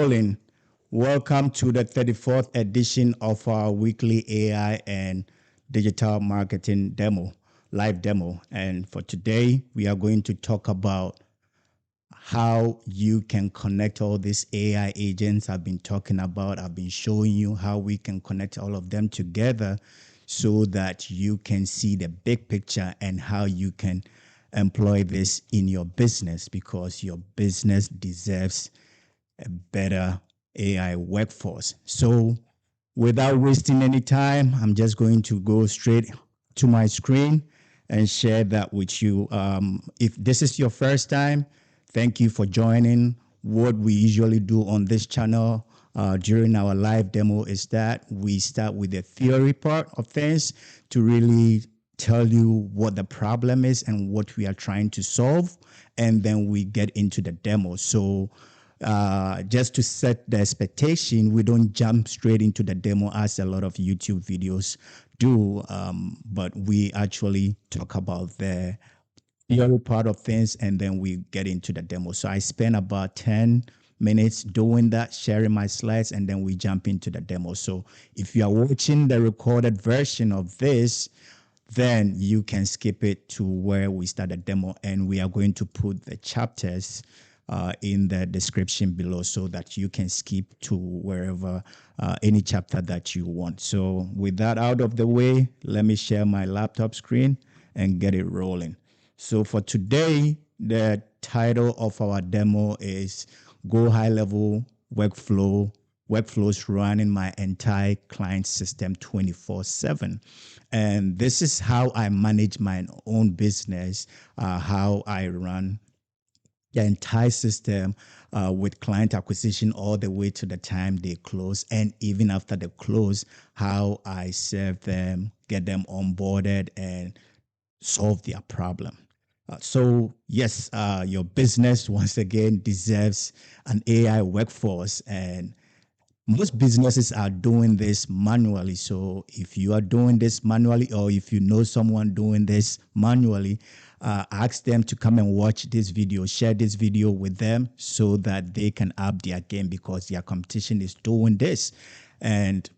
Colin, welcome to the 34th edition of our weekly AI and digital marketing live demo. And for today, we are going to talk about how you can connect all these AI agents I've been talking about. I've been showing you how we can connect all of them together so that you can see the big picture and how you can employ this in your business because your business deserves a better AI workforce. So without wasting any time, I'm just going to go straight to my screen and share that with you. If this is your first time, thank you for joining. What we usually do on this channel during our live demo is that we start with the theory part of things to really tell you what the problem is and what we are trying to solve, and then we get into the demo. So just to set the expectation, we don't jump straight into the demo as a lot of YouTube videos do, but we actually talk about the theory part of things and then we get into the demo. So I spend about 10 minutes doing that, sharing my slides, and then we jump into the demo. So if you are watching the recorded version of this, then you can skip it to where we start the demo, and we are going to put the chapters in the description below so that you can skip to wherever any chapter that you want. So with that out of the way, let me share my laptop screen and get it rolling. So for today, the title of our demo is GoHighLevel workflows running my entire client system 24/7. And this is how I manage my own business, how I run the entire system with client acquisition all the way to the time they close, and even after they close, how I serve them, get them onboarded, and solve their problem. So yes, your business once again deserves an AI workforce, and most businesses are doing this manually. So if you are doing this manually, or if you know someone doing this manually, ask them to come and watch this video, share this video with them so that they can up their game because their competition is doing this. And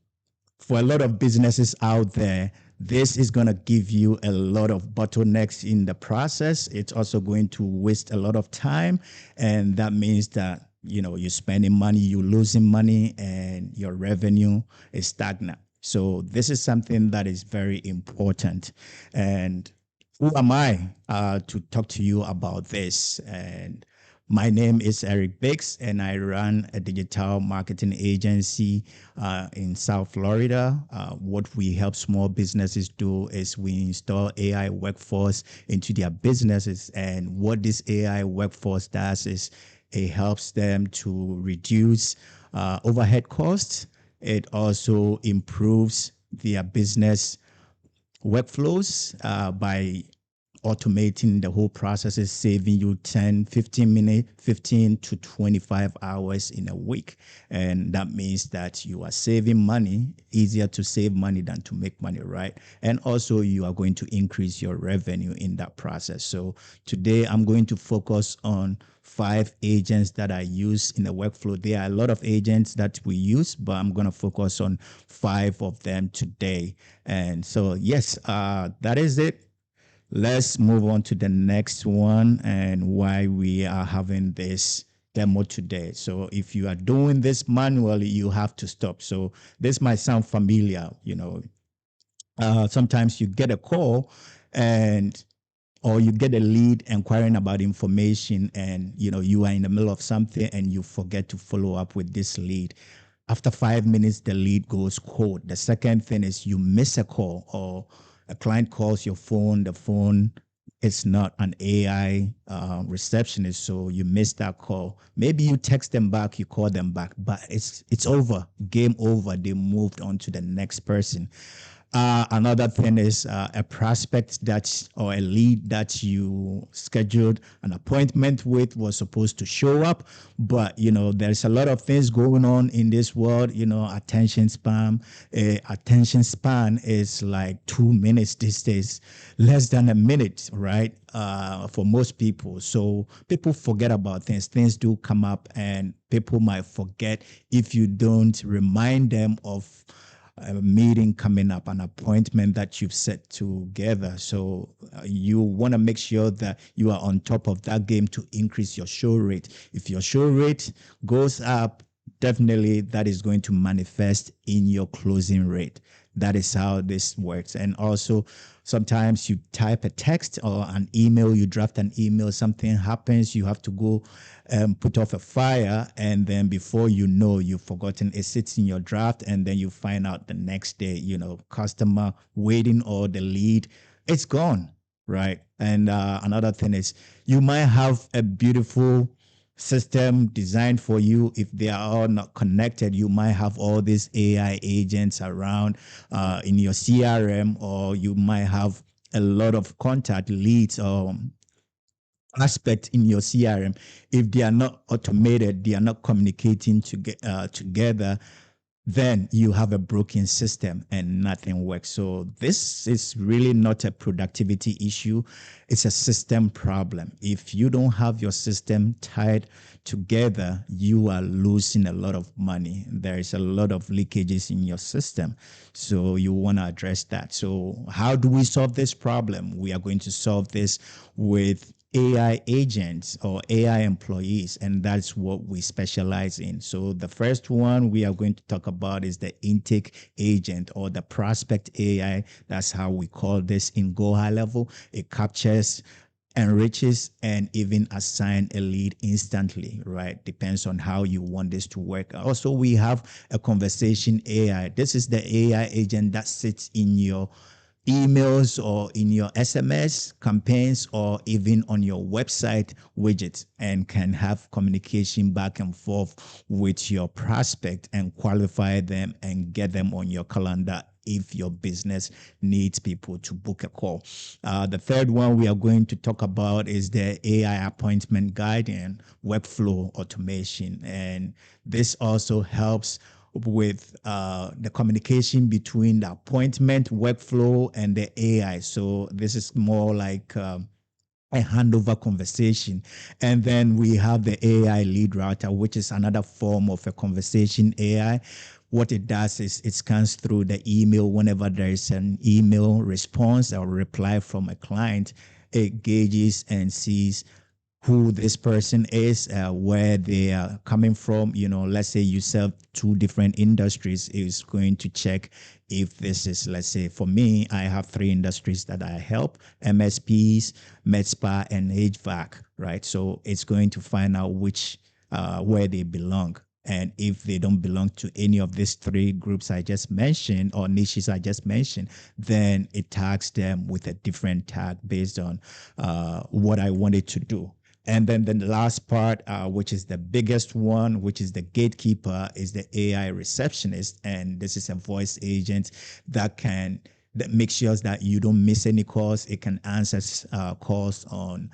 for a lot of businesses out there, this is going to give you a lot of bottlenecks in the process. It's also going to waste a lot of time. And that means that, you're spending money, you're losing money, and your revenue is stagnant. So this is something that is very important. And who am I to talk to you about this? And my name is Eric Biggs, and I run a digital marketing agency in South Florida. What we help small businesses do is we install AI workforce into their businesses. And what this AI workforce does is it helps them to reduce overhead costs. It also improves their business workflows by automating the whole process, is saving you 10, 15 minutes, 15 to 25 hours in a week. And that means that you are saving money, easier to save money than to make money, right? And also you are going to increase your revenue in that process. So today I'm going to focus on 5 agents that I use in the workflow. There are a lot of agents that we use, but I'm going to focus on 5 of them today. And so, yes, that is it. Let's move on to the next one and why we are having this demo today. So if you are doing this manually, you have to stop. So this might sound familiar, sometimes you get a call and or you get a lead inquiring about information, and you are in the middle of something and you forget to follow up with this lead. After 5 minutes, the lead goes cold. The second thing is you miss a call, or a client calls your phone, the phone is not an AI receptionist, so you miss that call. Maybe you text them back, you call them back, but it's over, game over. They moved on to the next person. Another thing is a prospect that or a lead that you scheduled an appointment with was supposed to show up, but there's a lot of things going on in this world. Attention span. Attention span is like 2 minutes these days, less than a minute, right? For most people, so people forget about things. Things do come up, and people might forget if you don't remind them of a meeting coming up, an appointment that you've set together. So you want to make sure that you are on top of that game to increase your show rate. If your show rate goes up, definitely that is going to manifest in your closing rate. That is how this works. And also, sometimes you type a text or an email, you draft an email, something happens, you have to go put off a fire, and then before you know, you've forgotten it sits in your draft, and then you find out the next day, customer waiting or the lead, it's gone, right? And another thing is you might have a beautiful system designed for you. If they are all not connected, you might have all these AI agents around in your CRM, or you might have a lot of contact leads or aspect in your CRM. If they are not automated, they are not communicating together, then you have a broken system and nothing works. So this is really not a productivity issue. It's a system problem. If you don't have your system tied together, you are losing a lot of money. There is a lot of leakages in your system. So you want to address that. So how do we solve this problem? We are going to solve this with AI agents or AI employees, and that's what we specialize in. So the first one we are going to talk about is the intake agent or the prospect AI. That's how we call this in GoHighLevel. It captures, enriches, and even assign a lead instantly, right? Depends on how you want this to work. Also, we have a conversation AI. This is the AI agent that sits in your emails or in your SMS campaigns or even on your website widget, and can have communication back and forth with your prospect and qualify them and get them on your calendar if your business needs people to book a call. The third one we are going to talk about is the AI appointment guide and workflow automation. And this also helps with the communication between the appointment workflow and the AI. So this is more like a handover conversation. And then we have the AI lead router, which is another form of a conversation AI. What it does is it scans through the email whenever there is an email response or reply from a client. It gauges and sees who this person is, where they are coming from. Let's say you serve two different industries, is going to check if this is, let's say for me, I have three industries that I help: MSPs, MedSpa, and HVAC, right? So it's going to find out which, where they belong. And if they don't belong to any of these three groups I just mentioned or niches I just mentioned, then it tags them with a different tag based on what I wanted to do. And then the last part, which is the biggest one, which is the gatekeeper, is the AI receptionist. And this is a voice agent that makes sure that you don't miss any calls. It can answer calls on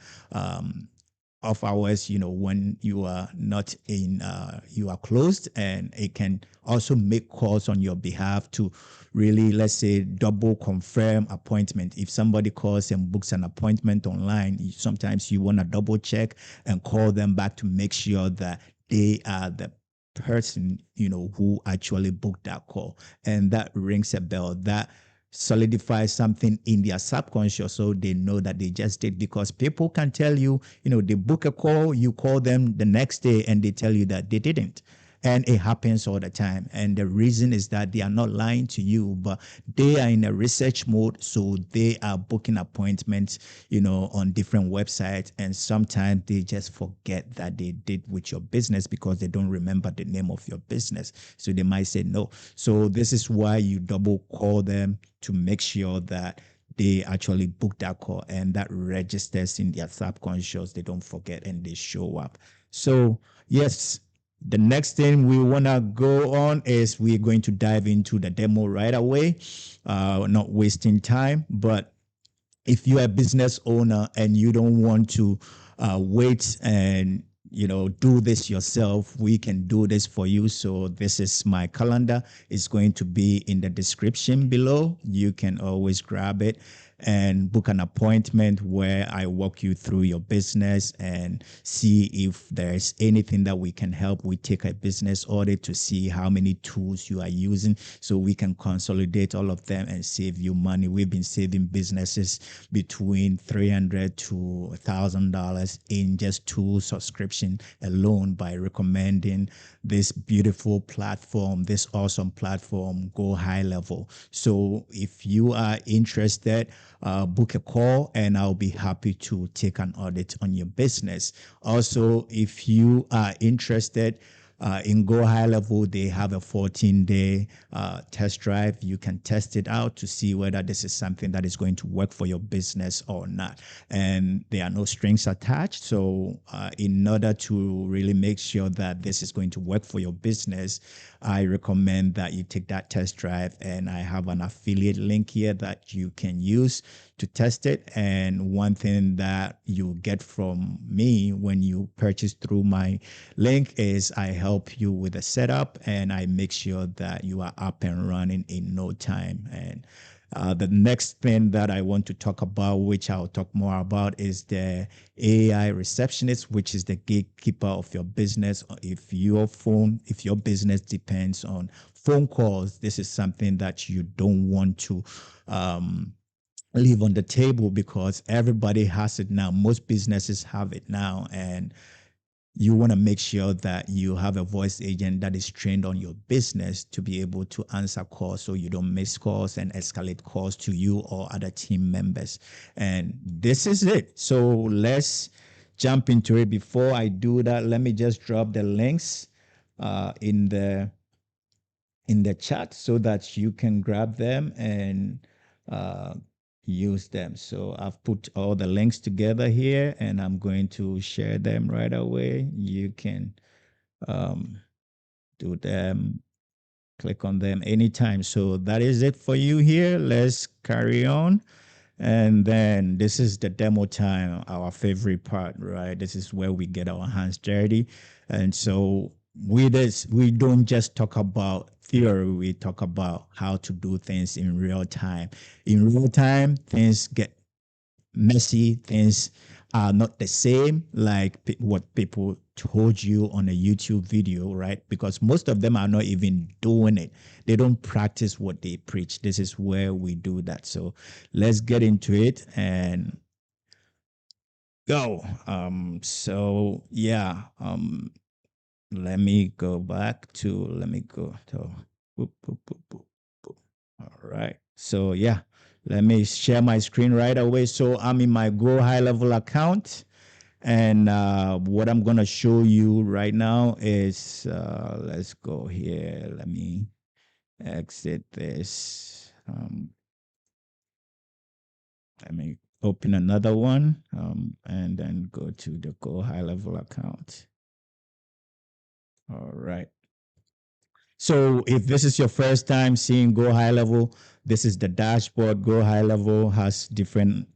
off hours, when you are not in, you are closed, and it can also make calls on your behalf to really, let's say, double confirm appointment. If somebody calls and books an appointment online, sometimes you want to double check and call them back to make sure that they are the person, who actually booked that call. And that rings a bell. That solidify something in their subconscious, so they know that they just did. Because people can tell you, they book a call, you call them the next day and they tell you that they didn't. And it happens all the time. And the reason is that they are not lying to you, but they are in a research mode. So they are booking appointments, on different websites. And sometimes they just forget that they did with your business because they don't remember the name of your business. So they might say no. So this is why you double call them to make sure that they actually book that call, and that registers in their subconscious. They don't forget and they show up. So yes, The next thing we want to go on is we're going to dive into the demo right away, not wasting time. But if you're a business owner and you don't want to wait and do this yourself, we can do this for you. So this is my calendar. It's going to be in the description below. You can always grab it and book an appointment where I walk you through your business and see if there's anything that we can help. We take a business audit to see how many tools you are using so we can consolidate all of them and save you money. We've been saving businesses between $300 to $1,000 in just tool subscription alone by recommending this beautiful platform, this awesome platform, GoHighLevel. So if you are interested, book a call and I'll be happy to take an audit on your business. Also, if you are interested, in GoHighLevel, they have a 14-day test drive. You can test it out to see whether this is something that is going to work for your business or not. And there are no strings attached. So in order to really make sure that this is going to work for your business, I recommend that you take that test drive. And I have an affiliate link here that you can use to test it. And one thing that you get from me when you purchase through my link is I help you with the setup and I make sure that you are up and running in no time. And the next thing that I want to talk about, which I'll talk more about, is the AI receptionist, which is the gatekeeper of your business. If your business depends on phone calls, this is something that you don't want to leave on the table because everybody has it now. Most businesses have it now, and you want to make sure that you have a voice agent that is trained on your business to be able to answer calls so you don't miss calls and escalate calls to you or other team members. And this is it. So let's jump into it. Before I do that, let me just drop the links in the chat so that you can grab them and uh, use them. So I've put all the links together here and I'm going to share them right away. You can um, do them, click on them anytime. So that is it for you here. Let's carry on. And then this is the demo time, our favorite part, right? This is where we get our hands dirty. And so with this, we don't just talk about theory, we talk about how to do things in real time. In real time, things get messy, things are not the same like what people told you on a YouTube video, right? Because most of them are not even doing it. They don't practice what they preach. This is where we do that. So let's get into it and go. So yeah, let me go back to, let me go to, boop, boop, boop, boop, boop. All right. So yeah, let me share my screen right away. So I'm in my GoHighLevel account. And what I'm going to show you right now is, let's go here. Let me exit this. Let me open another one and then go to the GoHighLevel account. All right. So if this is your first time seeing GoHighLevel, this is the dashboard. GoHighLevel has different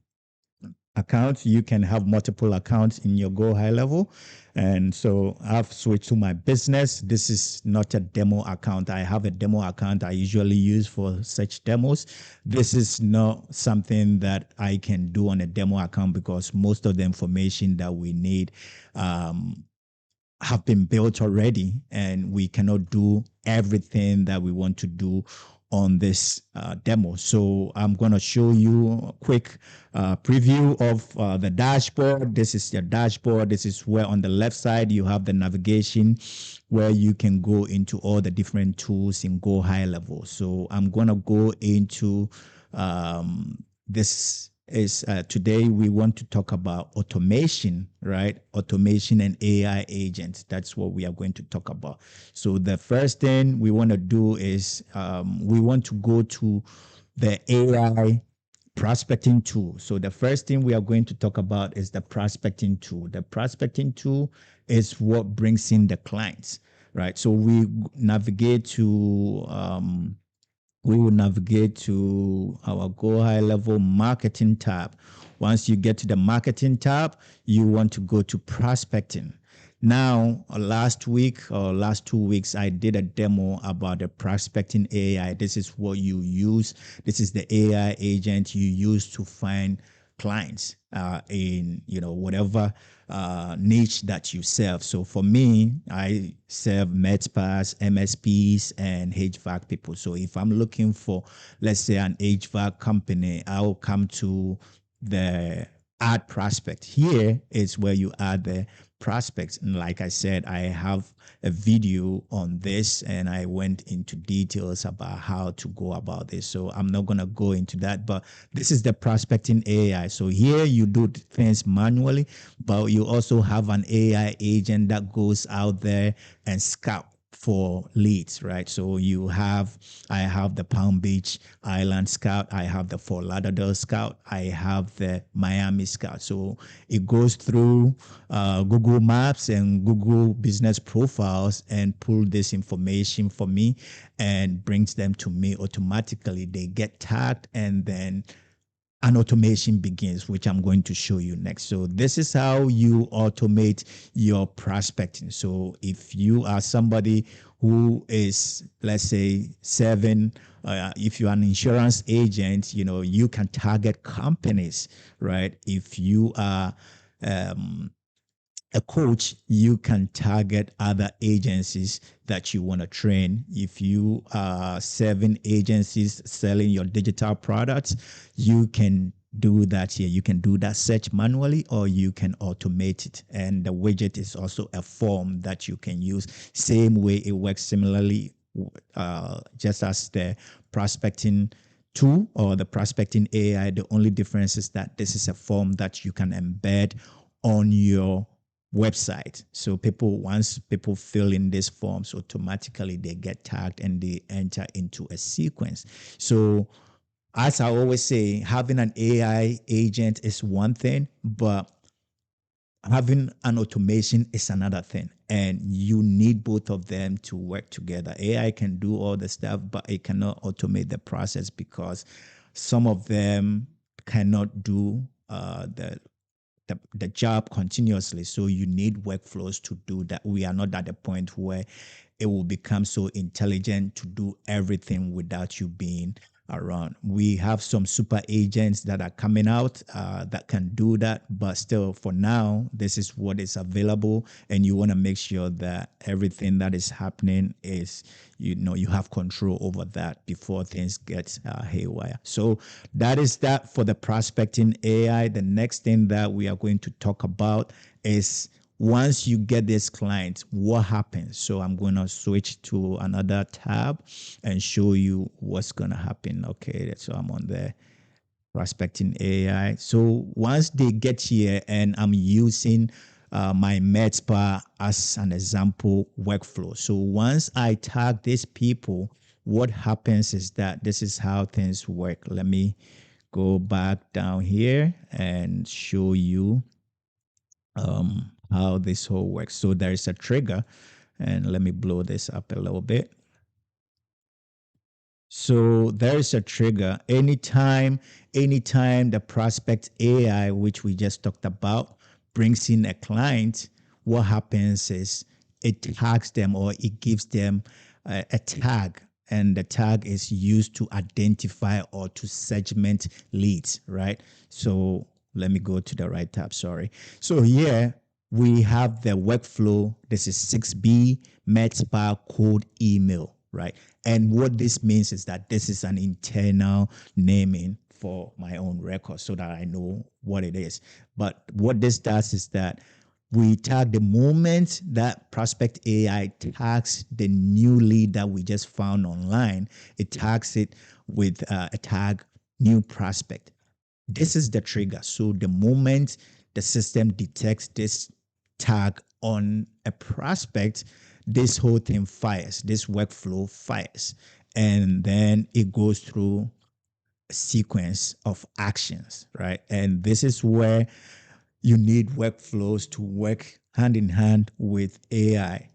accounts. You can have multiple accounts in your GoHighLevel. And so I've switched to my business. This is not a demo account. I have a demo account I usually use for such demos. This is not something that I can do on a demo account because most of the information that we need have been built already, and we cannot do everything that we want to do on this demo. So I'm going to show you a quick preview of the dashboard. This is your dashboard. This is where on the left side you have the navigation where you can go into all the different tools in GoHighLevel. So I'm going to go into this is today we want to talk about automation, right? Automation and AI agents. That's what we are going to talk about. So the first thing we want to do is we want to go to the AI prospecting tool. So the first thing we are going to talk about is the prospecting tool. The prospecting tool is what brings in the clients. right? So navigate to we will navigate to our Go High Level Marketing tab. Once you get to the Marketing tab, you want to go to Prospecting. Now, last week or last 2 weeks, I did a demo about the prospecting AI. This is what you use. This is the AI agent you use to find clients in whatever niche that you serve. So for me, I serve MedSpas, MSPs, and HVAC people. So if I'm looking for, let's say, an HVAC company, I'll come to the add prospect. Here is where you add the prospects. And like I said, I have a video on this and I went into details about how to go about this. So I'm not going to go into that, but this is the prospecting AI. So here you do things manually, but you also have an AI agent that goes out there and scout for leads, right? So I have the Palm Beach Island Scout, I have the Fort Lauderdale Scout, I have the Miami Scout. So it goes through Google Maps and Google Business Profiles and pull this information for me and brings them to me automatically. They get tagged and then an automation begins, which I'm going to show you next. So this is how you automate your prospecting. So if you are somebody who is, let's say, if you're an insurance agent, you can target companies, right? If you are a coach, you can target other agencies that you want to train. If you are serving agencies selling your digital products, you can do that here. You can do that search manually or you can automate it. And the widget is also a form that you can use. Same way it works similarly, just as the prospecting tool or the prospecting AI. The only difference is that this is a form that you can embed on your website. So once people fill in these forms, automatically they get tagged and they enter into a sequence. So as I always say, having an AI agent is one thing, but having an automation is another thing. And you need both of them to work together. AI can do all the stuff, but it cannot automate the process because some of them cannot do the job continuously. So you need workflows to do that. We are not at the point where it will become so intelligent to do everything without you being around. We have some super agents that are coming out that can do that, but still for now, this is what is available. And you want to make sure that everything that is happening is, you have control over that before things get haywire. So that is that for the prospecting AI. The next thing that we are going to talk about is once you get this client, what happens? So I'm going to switch to another tab and show you what's going to happen. Okay, so I'm on the prospecting AI. So once they get here and I'm using my MedSpa as an example workflow. So once I tag these people, what happens is that this is how things work. Let me go back down here and show you how this whole works. So there is a trigger, and let me blow this up a little bit. So there is a trigger anytime the prospect AI, which we just talked about, brings in a client, what happens is it tags them or it gives them a tag, and the tag is used to identify or to segment leads, right? So let me go to the right tab, sorry. So here we have the workflow. This is 6B MedSpa code email, right? And what this means is that this is an internal naming for my own record so that I know what it is. But what this does is that we tag the moment that prospect AI tags the new lead that we just found online, it tags it with a tag new prospect. This is the trigger. So the moment the system detects this tag on a prospect, this whole thing fires, this workflow fires. And then it goes through a sequence of actions, right? And this is where you need workflows to work hand in hand with AI.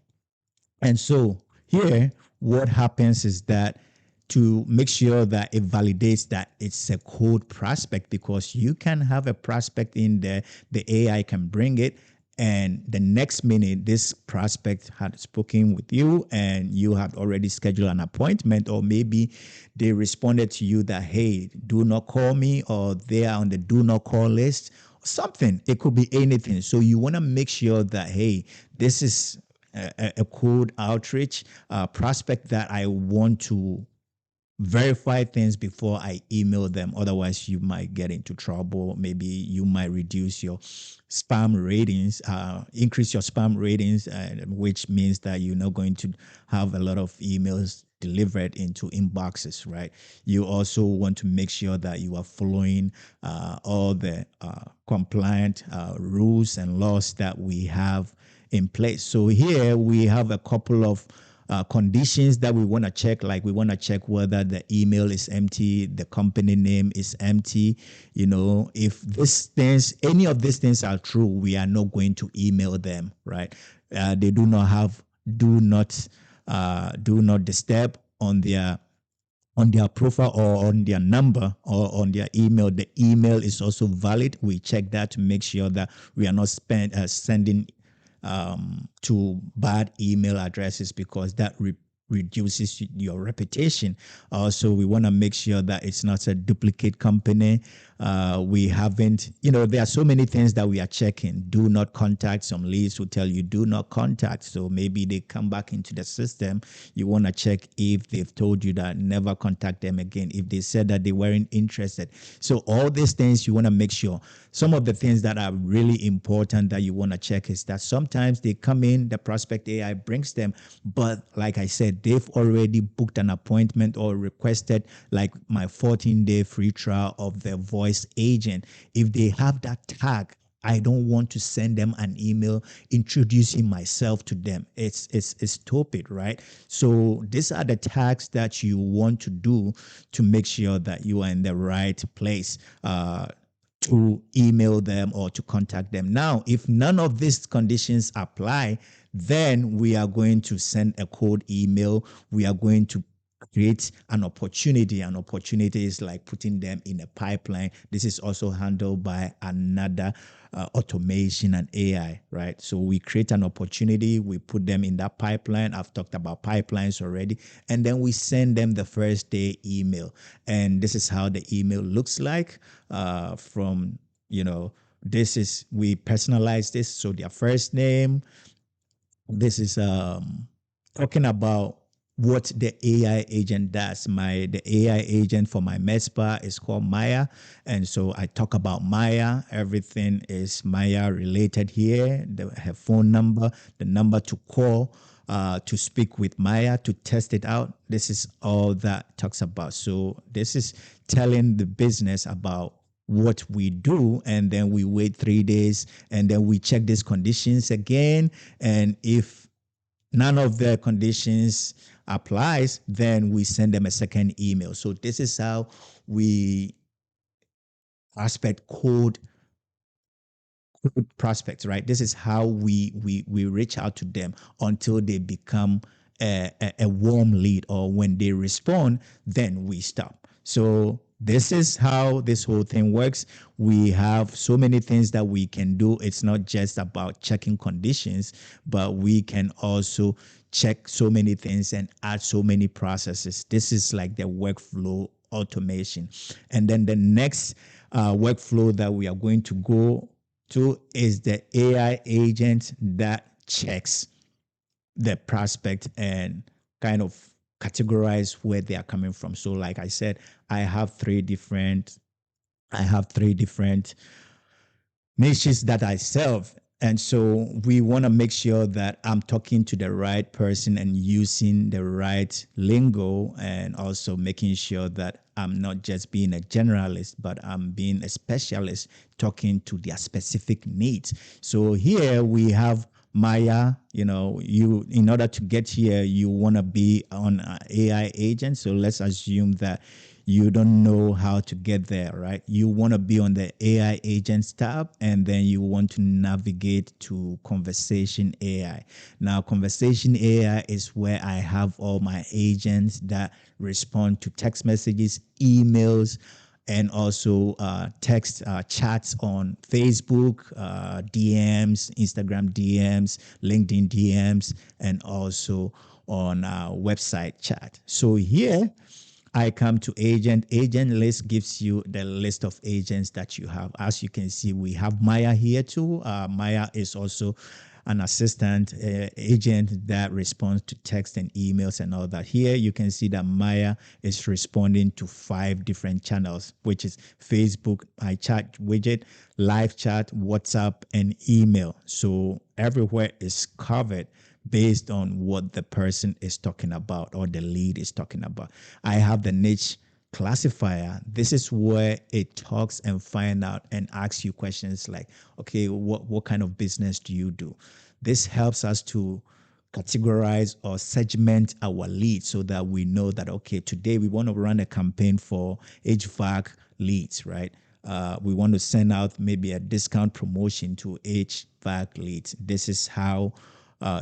And so here, what happens is that to make sure that it validates that it's a cold prospect, because you can have a prospect in there, the AI can bring it, and the next minute this prospect had spoken with you and you had already scheduled an appointment, or maybe they responded to you that, hey, do not call me, or they are on the do not call list, something. It could be anything. So you want to make sure that, hey, this is a cold outreach prospect that I want to verify things before I email them. Otherwise, you might get into trouble. Maybe you might reduce your spam ratings, increase your spam ratings, which means that you're not going to have a lot of emails delivered into inboxes, right? You also want to make sure that you are following all the compliant rules and laws that we have in place. So here we have a couple of conditions that we want to check. Like we want to check whether the email is empty, the company name is empty. You know, if these things, any of these things are true, we are not going to email them, right? They do not have do not disturb on their profile or on their number or on their email. The email is also valid. We check that to make sure that we are not sending to bad email addresses, because that reduces your reputation. Also, we want to make sure that it's not a duplicate company. We haven't, there are so many things that we are checking. Do not contact. Some leads will tell you do not contact. So maybe they come back into the system. You want to check if they've told you that never contact them again, if they said that they weren't interested. So all these things you want to make sure. Some of the things that are really important that you want to check is that sometimes they come in, the prospect AI brings them, but like I said, they've already booked an appointment or requested like my 14-day free trial of the voice agent. If they have that tag, I don't want to send them an email introducing myself to them. It's stupid, right? So these are the tags that you want to do to make sure that you are in the right place. To email them or to contact them. Now, if none of these conditions apply, then we are going to send a cold email. We are going to create an opportunity. An opportunity is like putting them in a pipeline. This is also handled by another automation and AI, right? So we create an opportunity, we put them in that pipeline. I've talked about pipelines already. And then we send them the first day email. And this is how the email looks like from, this is, we personalize this. So their first name, this is talking about what the AI agent does. The AI agent for my MedSpa is called Maya, and so I talk about Maya. Everything is Maya related here. Her phone number, the number to call. To speak with Maya to test it out. This is all that talks about. So this is telling the business about what we do, and then we wait 3 days, and then we check these conditions again. And if none of the conditions applies, then we send them a second email. So this is how we aspect code prospects, right? This is how we reach out to them until they become a warm lead, or when they respond, then we stop. So this is how this whole thing works. We have so many things that we can do. It's not just about checking conditions, but we can also check so many things and add so many processes. This is like the workflow automation. And then the next workflow that we are going to go to is the AI agent that checks the prospect and kind of categorize where they are coming from. So like I said, I have three different niches that I serve. And so we want to make sure that I'm talking to the right person and using the right lingo, and also making sure that I'm not just being a generalist, but I'm being a specialist talking to their specific needs. So here we have Maya, you in order to get here, you want to be on AI agent. So let's assume that you don't know how to get there, right? You want to be on the AI agents tab, and then you want to navigate to conversation AI. Now, conversation AI is where I have all my agents that respond to text messages, emails, and also text chats on Facebook, DMs, Instagram DMs, LinkedIn DMs, and also on website chat. So here I come to agent. Agent list gives you the list of agents that you have. As you can see, we have Maya here too. Maya is also an assistant agent that responds to text and emails and all that. Here you can see that Maya is responding to 5 different channels, which is Facebook, my chat widget, live chat, WhatsApp, and email. So everywhere is covered based on what the person is talking about or the lead is talking about. I have the niche classifier. This is where it talks and find out and asks you questions like, okay, what kind of business do you do? This helps us to categorize or segment our leads so that we know that, okay, today we want to run a campaign for HVAC leads, right? We want to send out maybe a discount promotion to HVAC leads. This is how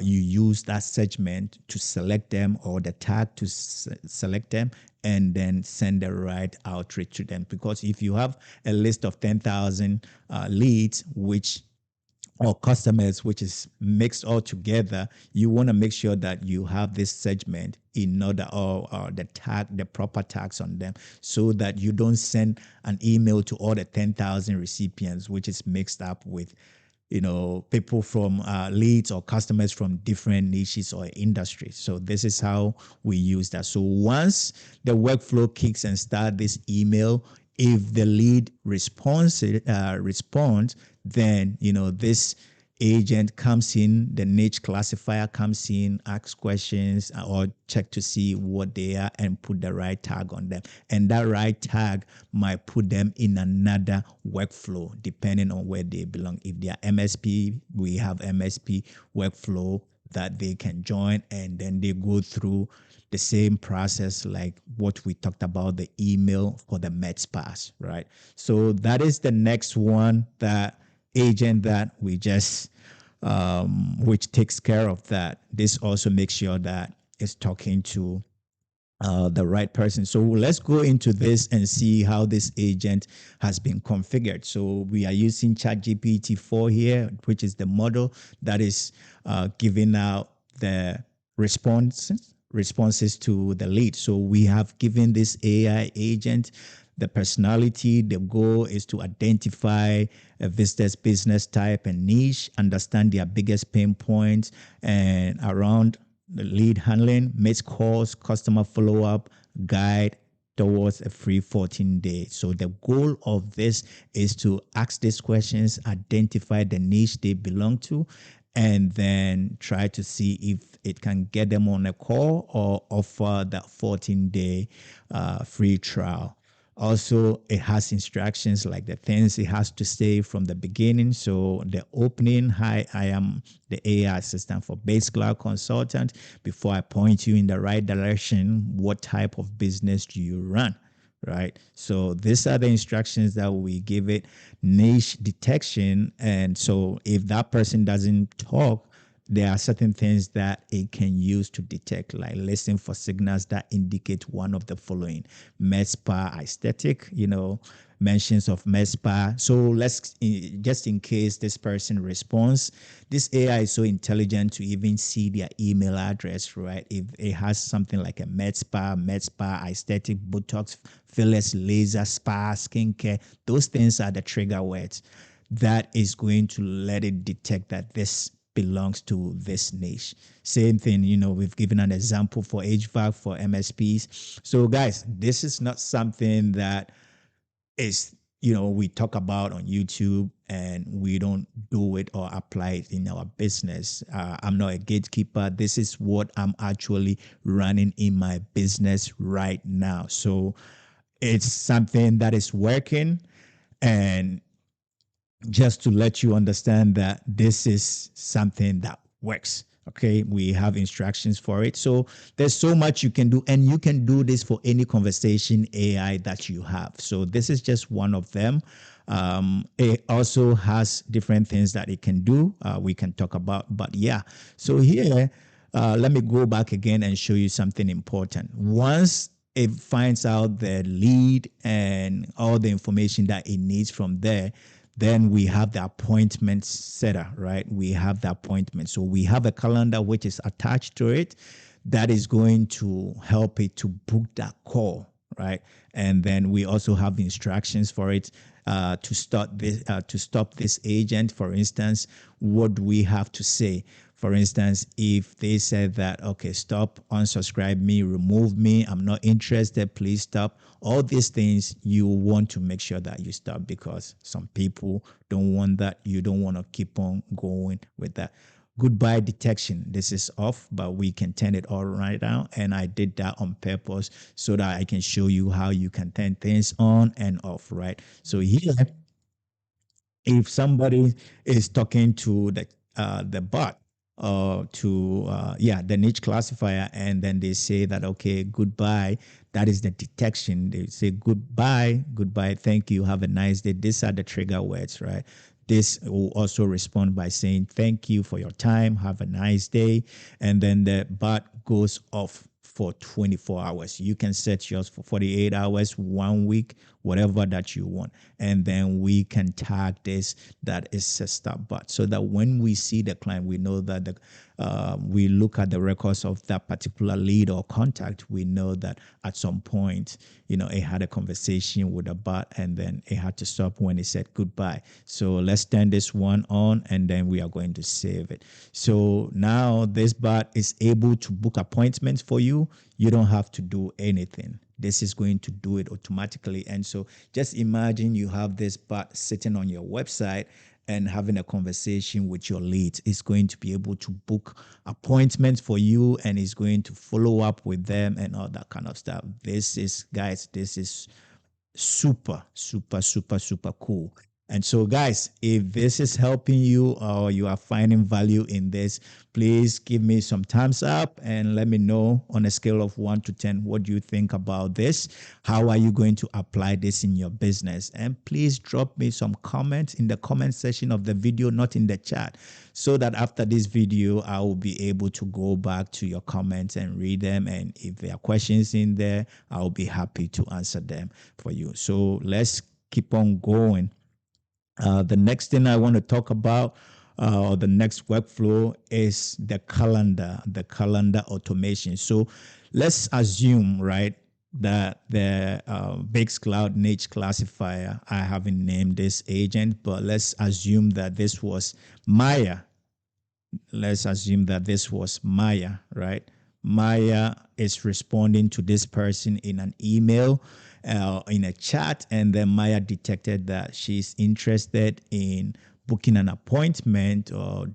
you use that segment to select them, or the tag to select them, and then send the right outreach to them. Because if you have a list of 10,000 leads, which or customers, which is mixed all together, you want to make sure that you have this segment in order, or the proper tags on them, so that you don't send an email to all the 10,000 recipients, which is mixed up with people from leads or customers from different niches or industries. So this is how we use that. So once the workflow kicks and start this email, if the lead responds, then this agent comes in, the niche classifier comes in, asks questions or check to see what they are and put the right tag on them. And that right tag might put them in another workflow depending on where they belong. If they are MSP, we have MSP workflow that they can join, and then they go through the same process like what we talked about, the email for the Mets pass, right? So that is the next one, that agent that we just which takes care of that. This also makes sure that it's talking to the right person. So let's go into this and see how this agent has been configured. So we are using ChatGPT-4 here, which is the model that is giving out the responses to the lead. So we have given this AI agent the personality. The goal is to identify a visitor's business type and niche, understand their biggest pain points, and around the lead handling, makes calls, customer follow-up, guide towards a free 14 days. So the goal of this is to ask these questions, identify the niche they belong to, and then try to see if it can get them on a call or offer that 14-day free trial. Also, it has instructions like the things it has to say from the beginning. So the opening, hi, I am the AI assistant for Baykscloud consultant. Before I point you in the right direction, what type of business do you run? Right. So these are the instructions that we give it. Niche detection. And so if that person doesn't talk, there are certain things that it can use to detect, like listen for signals that indicate one of the following: med spa aesthetic, mentions of med spa. So let's, just in case this person responds, this AI is so intelligent to even see their email address, right? If it has something like a med spa aesthetic, Botox, fillers, laser, spa, skincare, those things are the trigger words that is going to let it detect that this belongs to this niche. Same thing, we've given an example for HVAC for MSPs. So guys, this is not something that is, we talk about on YouTube and we don't do it or apply it in our business. I'm not a gatekeeper. This is what I'm actually running in my business right now. So it's something that is working. And just to let you understand that this is something that works. Okay, we have instructions for it. So there's so much you can do, and you can do this for any conversation AI that you have. So this is just one of them. It also has different things that it can do. We can talk about, but yeah. So here, let me go back again and show you something important. Once it finds out the lead and all the information that it needs from there, then we have the appointment setter, right? We have the appointment. So we have a calendar which is attached to it that is going to help it to book that call, right? And then we also have the instructions for it to stop this agent. For instance, what do we have to say? For instance, if they said that, okay, stop, unsubscribe me, remove me, I'm not interested, please stop. All these things you want to make sure that you stop, because some people don't want that. You don't want to keep on going with that. Goodbye detection. This is off, but we can turn it all right now. And I did that on purpose so that I can show you how you can turn things on and off, right? So here, if somebody is talking to the bot or to the niche classifier, and then they say that, okay, goodbye, that is the detection. They say goodbye, thank you, have a nice day. These are the trigger words, right? This will also respond by saying thank you for your time, have a nice day, and then the bot goes off for 24 hours. You can set yours for 48 hours, 1 week, whatever that you want. And then we can tag this that is a stop bot, so that when we see the client, we know that we look at the records of that particular lead or contact. We know that at some point, it had a conversation with a bot, and then it had to stop when it said goodbye. So let's turn this one on, and then we are going to save it. So now this bot is able to book appointments for you. You don't have to do anything. This is going to do it automatically. And so just imagine you have this bot sitting on your website and having a conversation with your leads. It's going to be able to book appointments for you, and it's going to follow up with them and all that kind of stuff. This is super, super, super, super cool. And so, guys, if this is helping you or you are finding value in this, please give me some thumbs up and let me know on a scale of 1 to 10, what do you think about this? How are you going to apply this in your business? And please drop me some comments in the comment section of the video, not in the chat, so that after this video, I will be able to go back to your comments and read them. And if there are questions in there, I'll be happy to answer them for you. So let's keep on going. The next thing I want to talk about, or the next workflow, is the calendar automation. So let's assume, right, that the Baykscloud niche classifier, I haven't named this agent, but let's assume that this was Maya. Let's assume that this was Maya, right? Maya is responding to this person in an email, in a chat, and then Maya detected that she's interested in booking an appointment or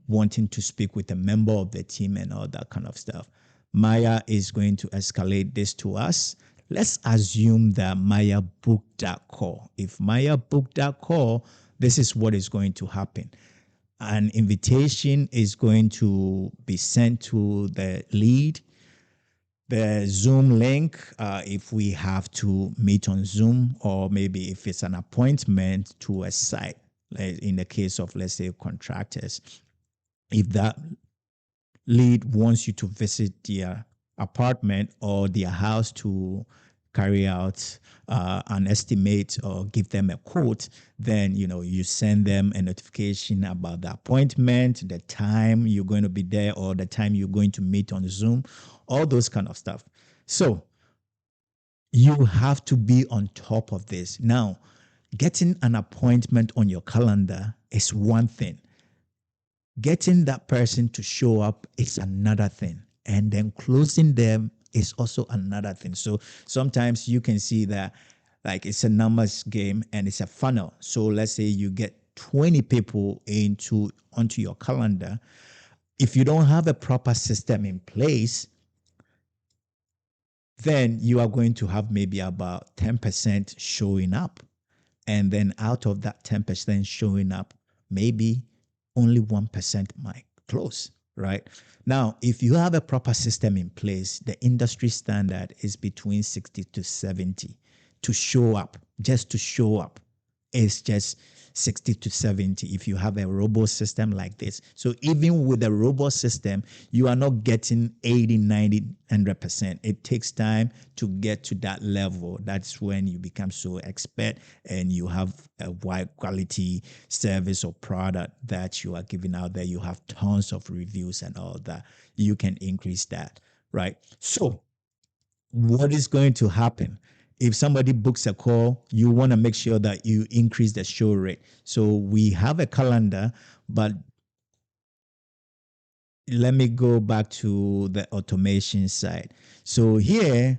wanting to speak with a member of the team and all that kind of stuff. Maya is going to escalate this to us. Let's assume that Maya booked that call. If Maya booked that call, this is what is going to happen. An invitation is going to be sent to the lead, the Zoom link, if we have to meet on Zoom, or maybe if it's an appointment to a site, like in the case of, let's say, contractors. If that lead wants you to visit their apartment or their house to carry out an estimate or give them a quote, then you send them a notification about the appointment, the time you're going to be there, or the time you're going to meet on Zoom, all those kind of stuff. So you have to be on top of this. Now, getting an appointment on your calendar is one thing. Getting that person to show up is another thing. And then closing them is also another thing. So sometimes you can see that, like, it's a numbers game and it's a funnel. So let's say you get 20 people onto your calendar. If you don't have a proper system in place, then you are going to have maybe about 10% showing up. And then out of that 10% showing up, maybe only 1% might close, right? Now, if you have a proper system in place, the industry standard is between 60 to 70 to show up, just to show up is just 60 to 70 if you have a robust system like this. So even with a robust system, you are not getting 80, 90, 100%. It takes time to get to that level. That's when you become so expert and you have a wide quality service or product that you are giving out there. You have tons of reviews and all that. You can increase that, right? So what is going to happen? If somebody books a call, you want to make sure that you increase the show rate. So we have a calendar, but let me go back to the automation side. So here,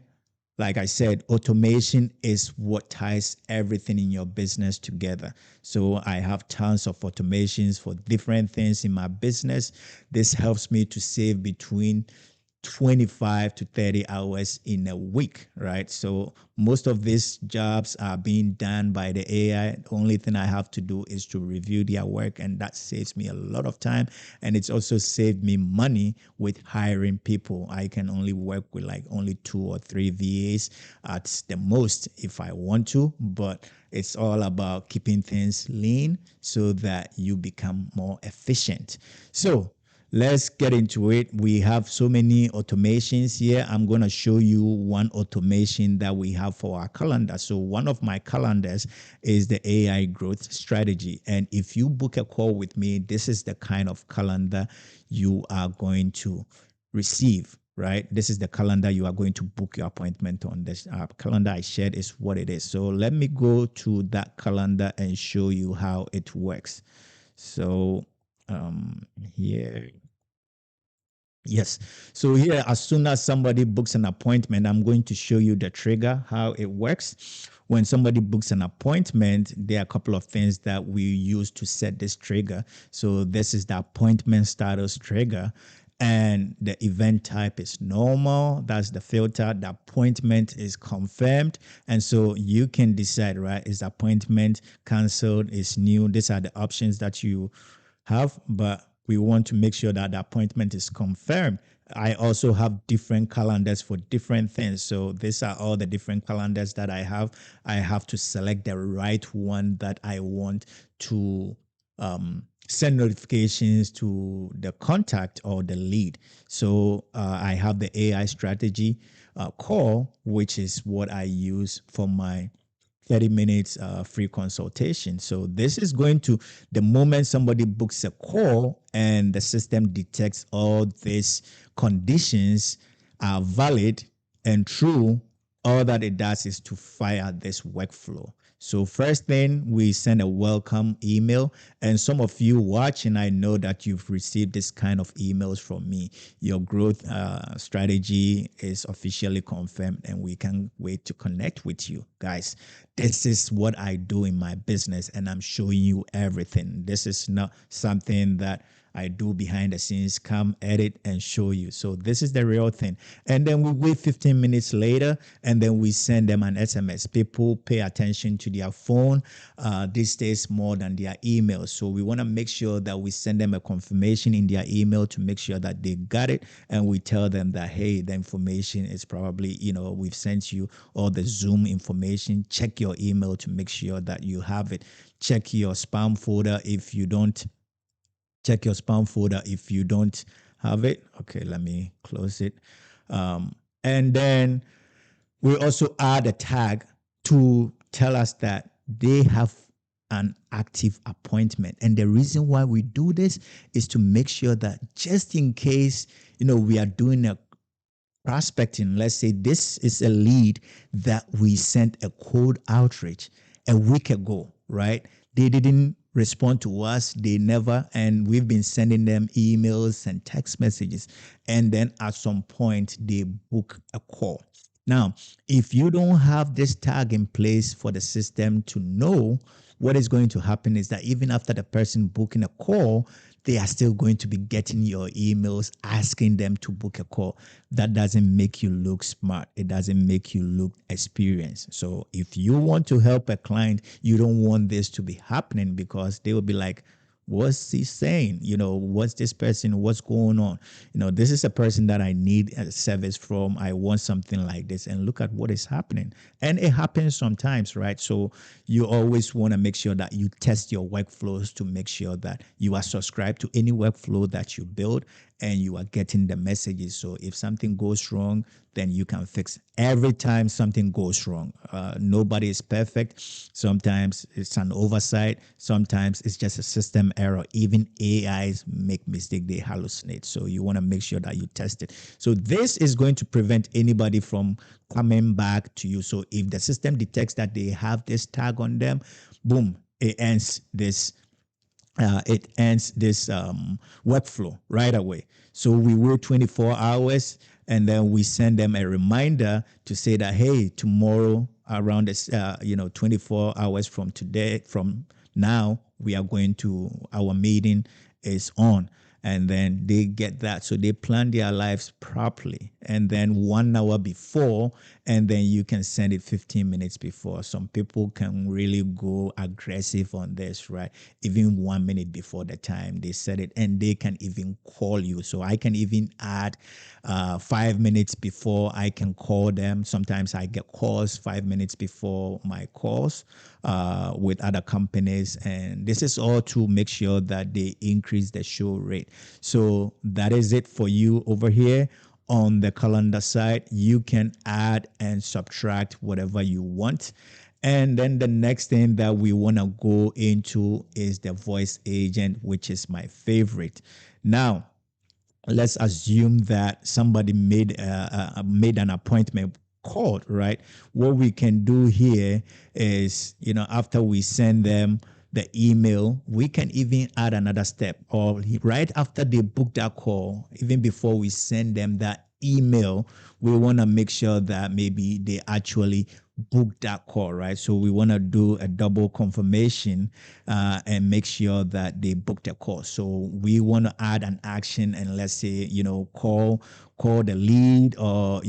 like I said, automation is what ties everything in your business together. So I have tons of automations for different things in my business. This helps me to save between 25 to 30 hours in a week, right? So most of these jobs are being done by the AI. The only thing I have to do is to review their work, and that saves me a lot of time. And it's also saved me money with hiring people. I can only work with like only 2 or 3 VAs at the most if I want to, but it's all about keeping things lean so that you become more efficient. So let's get into it. We have so many automations here. I'm going to show you one automation that we have for our calendar. So one of my calendars is the AI growth strategy. And if you book a call with me, this is the kind of calendar you are going to receive, right? This is the calendar you are going to book your appointment on. This calendar I shared is what it is. So let me go to that calendar and show you how it works. So here. Yes. So here, as soon as somebody books an appointment, I'm going to show you the trigger, how it works. When somebody books an appointment, there are a couple of things that we use to set this trigger. So this is the appointment status trigger. And the event type is normal. That's the filter. The appointment is confirmed. And so you can decide, right? Is the appointment canceled? Is new? These are the options that you have, but we want to make sure that the appointment is confirmed. I also have different calendars for different things. So these are all the different calendars that I have. I have to select the right one that I want to send notifications to the contact or the lead. So I have the AI strategy call, which is what I use for my 30 minutes free consultation. So this is going to, the moment somebody books a call and the system detects all these conditions are valid and true, all that it does is to fire this workflow. So first thing, we send a welcome email. And some of you watching, I know that you've received this kind of emails from me. Your growth strategy is officially confirmed, and we can't wait to connect with you guys. This is what I do in my business, and I'm showing you everything. This is not something that I do behind the scenes, come edit and show you. So this is the real thing. And then we wait 15 minutes later, and then we send them an SMS. People pay attention to their phone these days more than their email. So we want to make sure that we send them a confirmation in their email to make sure that they got it. And we tell them that, hey, the information is probably, we've sent you all the Zoom information. Check your email to make sure that you have it. Check your spam folder if you don't. Check your spam folder if you don't have it. Okay, let me close it. And then we also add a tag to tell us that they have an active appointment. And the reason why we do this is to make sure that just in case, we are doing a prospecting, let's say this is a lead that we sent a cold outreach a week ago, right? They didn't respond to us. They never, and we've been sending them emails and text messages. And then at some point, they book a call. Now, if you don't have this tag in place for the system to know, what is going to happen is that even after the person booking a call, they are still going to be getting your emails asking them to book a call. That doesn't make you look smart. It doesn't make you look experienced. So if you want to help a client, you don't want this to be happening because they will be like, What's he saying? What's this person? What's going on? This is a person that I need a service from. I want something like this. And look at what is happening. And it happens sometimes, right? So you always want to make sure that you test your workflows to make sure that you are subscribed to any workflow that you build and you are getting the messages. So if something goes wrong, then you can fix every time something goes wrong. Nobody is perfect. Sometimes it's an oversight. Sometimes it's just a system error. Even AIs make mistake. They hallucinate. So you want to make sure that you test it. So this is going to prevent anybody from coming back to you. So if the system detects that they have this tag on them, boom, it ends this workflow right away. So we wait 24 hours and then we send them a reminder to say that, hey, tomorrow around this, 24 hours from today, from now, we are going to, our meeting is on. And then they get that. So they plan their lives properly. And then 1 hour before, and then you can send it 15 minutes before. Some people can really go aggressive on this, right? Even 1 minute before the time they set it, and they can even call you. So I can even add 5 minutes before I can call them. Sometimes I get calls 5 minutes before my calls with other companies. And this is all to make sure that they increase the show rate. So that is it for you over here. On the calendar side, you can add and subtract whatever you want. And then the next thing that we want to go into is the voice agent, which is my favorite. Now, let's assume that somebody made an appointment called, right? What we can do here is, after we send them the email, we can even add another step, or right after they book that call, even before we send them that email, we want to make sure that maybe they actually book that call, right? So we want to do a double confirmation and make sure that they book the call. So we want to add an action and let's say, call the lead, or,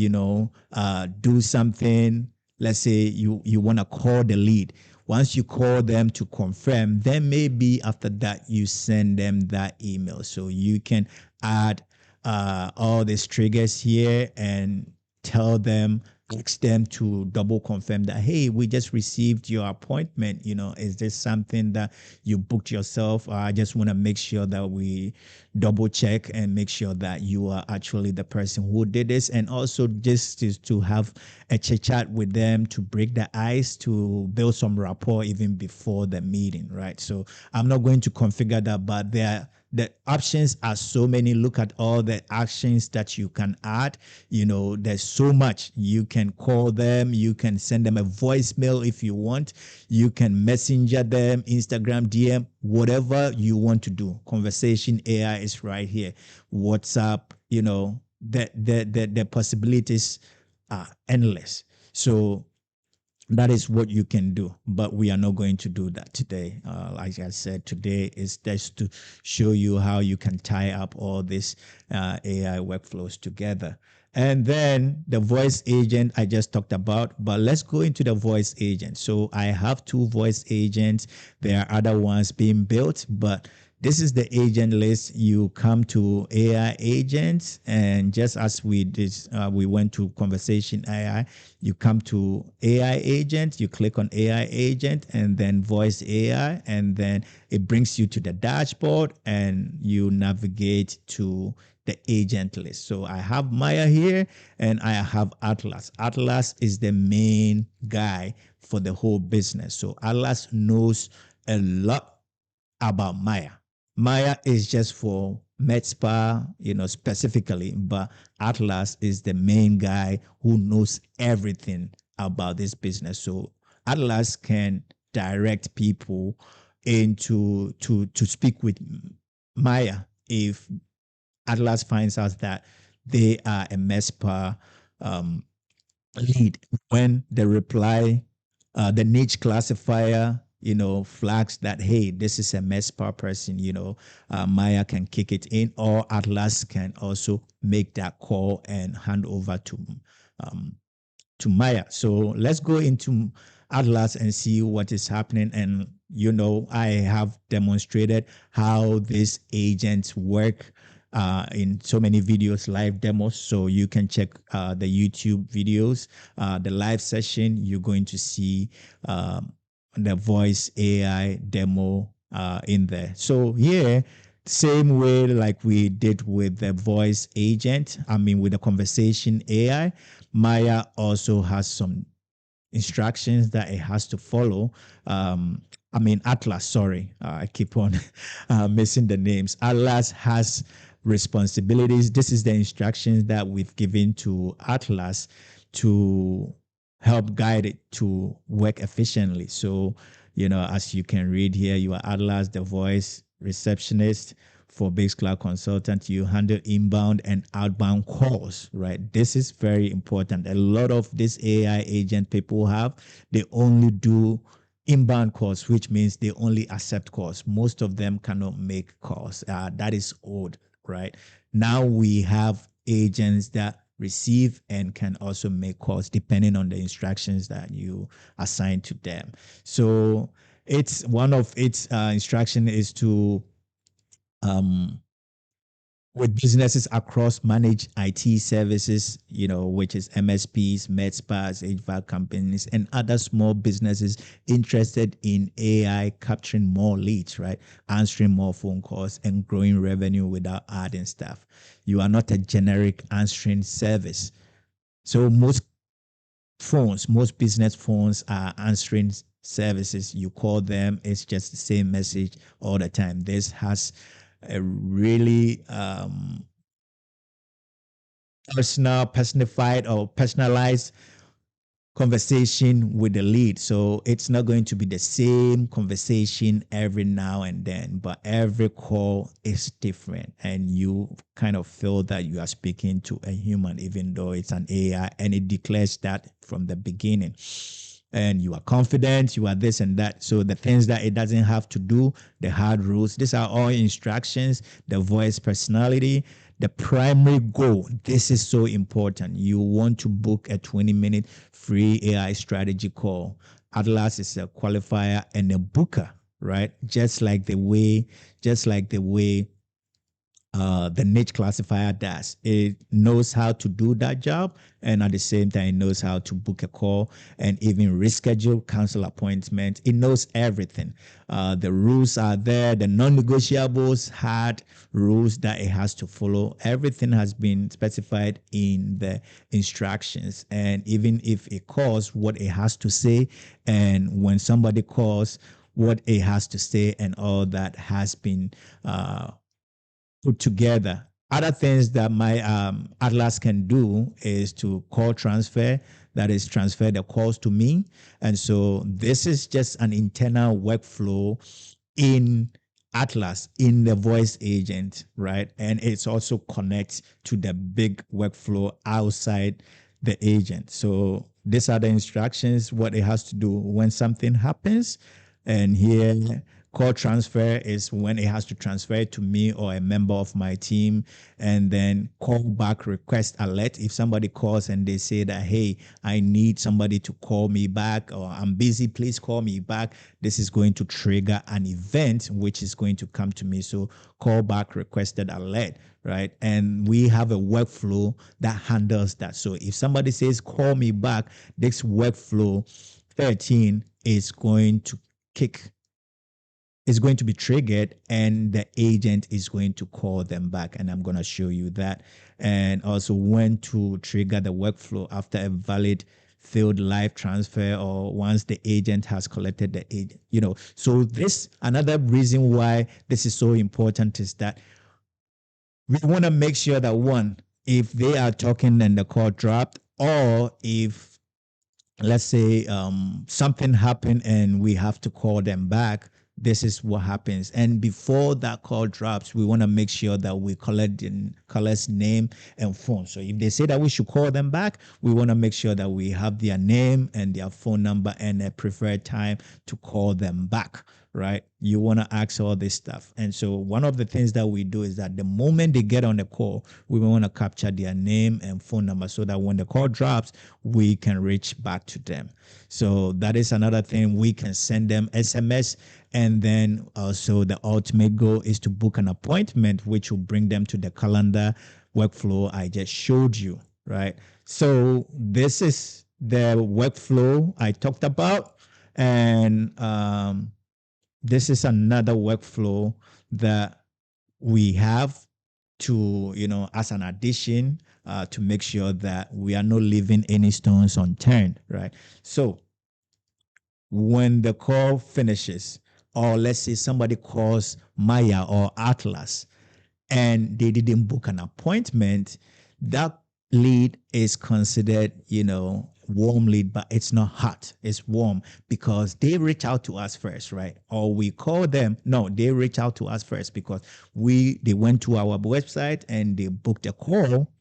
do something. Let's say you want to call the lead. Once you call them to confirm, then maybe after that you send them that email. So you can add all these triggers here and tell them, ask them to double confirm that, hey, we just received your appointment. Is this something that you booked yourself? I just want to make sure that we double check and make sure that you are actually the person who did this. And also just to have a chit chat with them to break the ice, to build some rapport even before the meeting, right? So I'm not going to configure that, but the options are so many. Look at all the actions that you can add. There's so much. You can call them, you can send them a voicemail if you want, you can messenger them, Instagram DM, whatever you want to do. Conversation AI is right here. WhatsApp, the possibilities are endless. So that is what you can do, but we are not going to do that today. Like I said, today is just to show you how you can tie up all these AI workflows together. And then the voice agent I just talked about, but let's go into the voice agent. So I have two voice agents. There are other ones being built, but this is the agent list. You come to AI agents, and just as we did, we went to conversation AI. You come to AI agent. You click on AI agent, and then voice AI, and then it brings you to the dashboard, and you navigate to the agent list. So I have Maya here, and I have Atlas. Atlas is the main guy for the whole business. So Atlas knows a lot about Maya. Maya is just for MedSpa, specifically, but Atlas is the main guy who knows everything about this business. So Atlas can direct people into to speak with Maya if Atlas finds out that they are a MESPA lead. When the reply, the niche classifier, flags that, hey, this is a MESPA person, Maya can kick it in, or Atlas can also make that call and hand over to to Maya. So let's go into Atlas and see what is happening. And I have demonstrated how these agents work in so many videos, live demos. So you can check the YouTube videos, the live session. You're going to see the voice AI demo in there. So here, same way like we did with the voice agent, with the conversation AI, Maya also has some instructions that it has to follow. Atlas, sorry, I keep on missing the names. Atlas has responsibilities. This is the instructions that we've given to Atlas to help guide it to work efficiently. So, as you can read here, you are Atlas, the voice receptionist for Baykscloud consultant. You handle inbound and outbound calls, right? This is very important. A lot of this AI agent people have, they only do inbound calls, which means they only accept calls. Most of them cannot make calls. That is old, right? Now we have agents that receive and can also make calls depending on the instructions that you assign to them. So it's one of its instruction is to with businesses across managed IT services, which is MSPs, med spas, HVAC companies, and other small businesses interested in AI capturing more leads, right? Answering more phone calls and growing revenue without adding staff. You are not a generic answering service. So most business phones are answering services. You call them, it's just the same message all the time. This has a really personified or personalized conversation with the lead. So it's not going to be the same conversation every now and then, but every call is different. And you kind of feel that you are speaking to a human, even though it's an AI, and it declares that from the beginning. And you are confident, you are this and that. So the things that it doesn't have to do, the hard rules, these are all instructions, the voice personality, the primary goal. This is so important. You want to book a 20-minute free AI strategy call. Atlas is a qualifier and a booker, right? Just like the way the niche classifier does. It knows how to do that job, and at the same time, it knows how to book a call and even reschedule, cancel appointment. It knows everything. The rules are there, the non-negotiables, hard rules that it has to follow. Everything has been specified in the instructions. And even if it calls, what it has to say, and when somebody calls, what it has to say, and all that has been put together. Other things that my Atlas can do is to call transfer, that is transfer the calls to me. And so this is just an internal workflow in Atlas, in the voice agent, right? And it's also connects to the big workflow outside the agent. So these are the instructions, what it has to do when something happens. And here, call transfer is when it has to transfer it to me or a member of my team. And then callback request alert. If somebody calls and they say that, hey, I need somebody to call me back, or I'm busy, please call me back, this is going to trigger an event which is going to come to me. So callback requested alert, right? And we have a workflow that handles that. So if somebody says, call me back, this workflow 13 is going to be triggered, and the agent is going to call them back. And I'm going to show you that. And also when to trigger the workflow after a valid failed live transfer, or once the agent has collected the agent, So this, another reason why this is so important is that we want to make sure that, one, if they are talking and the call dropped, or if, let's say, something happened and we have to call them back, this is what happens. And before that call drops, we want to make sure that we collect the caller's name and phone. So if they say that we should call them back, we want to make sure that we have their name and their phone number and a preferred time to call them back, right? You want to ask all this stuff. And so one of the things that we do is that the moment they get on the call, we want to capture their name and phone number so that when the call drops, we can reach back to them. So that is another thing. We can send them SMS. And then also the ultimate goal is to book an appointment, which will bring them to the calendar workflow I just showed you, right? So this is the workflow I talked about. And this is another workflow that we have to, as an addition to make sure that we are not leaving any stones unturned, right? So when the call finishes, or let's say somebody calls Maya or Atlas and they didn't book an appointment, that lead is considered, warm lead, but it's not hot. It's warm because they reach out to us first, right? Or we call them. No, they reach out to us first because they went to our website and they booked a call,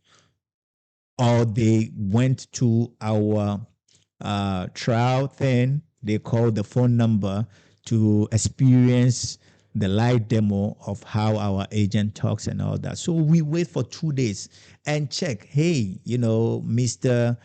or they went to our trial thing. They called the phone number to experience the live demo of how our agent talks and all that. So we wait for 2 days and check. Hey, Mr.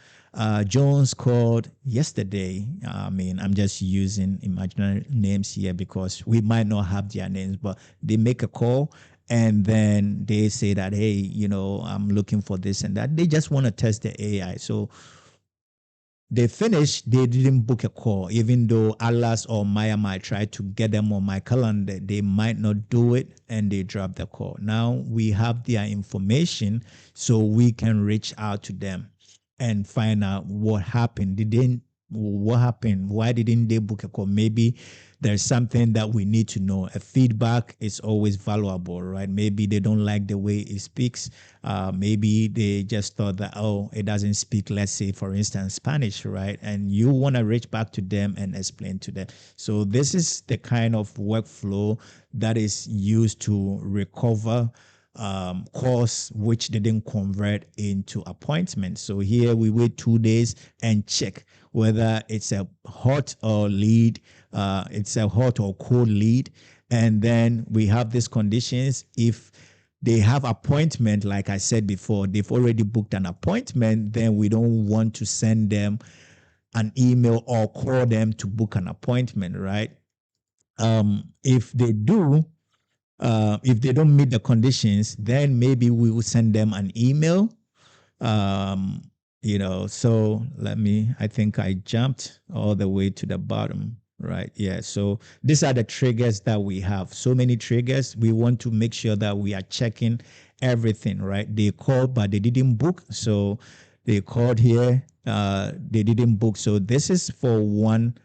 Jones called yesterday. I'm just using imaginary names here because we might not have their names, but they make a call and then they say that, hey, I'm looking for this and that. They just want to test the AI. So they finished, they didn't book a call, even though Atlas or Maya might try to get them on my calendar. They might not do it and they drop the call. Now we have their information so we can reach out to them and find out what happened. What happened? Why didn't they book a call? Maybe there's something that we need to know. A feedback is always valuable, right? Maybe they don't like the way it speaks. Maybe they just thought that, it doesn't speak, let's say, for instance, Spanish, right? And you want to reach back to them and explain to them. So this is the kind of workflow that is used to recover calls which didn't convert into appointments. So here we wait 2 days and check whether it's a hot or lead, it's a hot or cold lead. And then we have these conditions. If they have appointment, like I said before, they've already booked an appointment, then we don't want to send them an email or call them to book an appointment, right? If they do, if they don't meet the conditions, then maybe we will send them an email. So I think I jumped all the way to the bottom, right? Yeah. So these are the triggers that we have. So many triggers. We want to make sure that we are checking everything, right? They called, but they didn't book. So they called here, they didn't book. So this is for one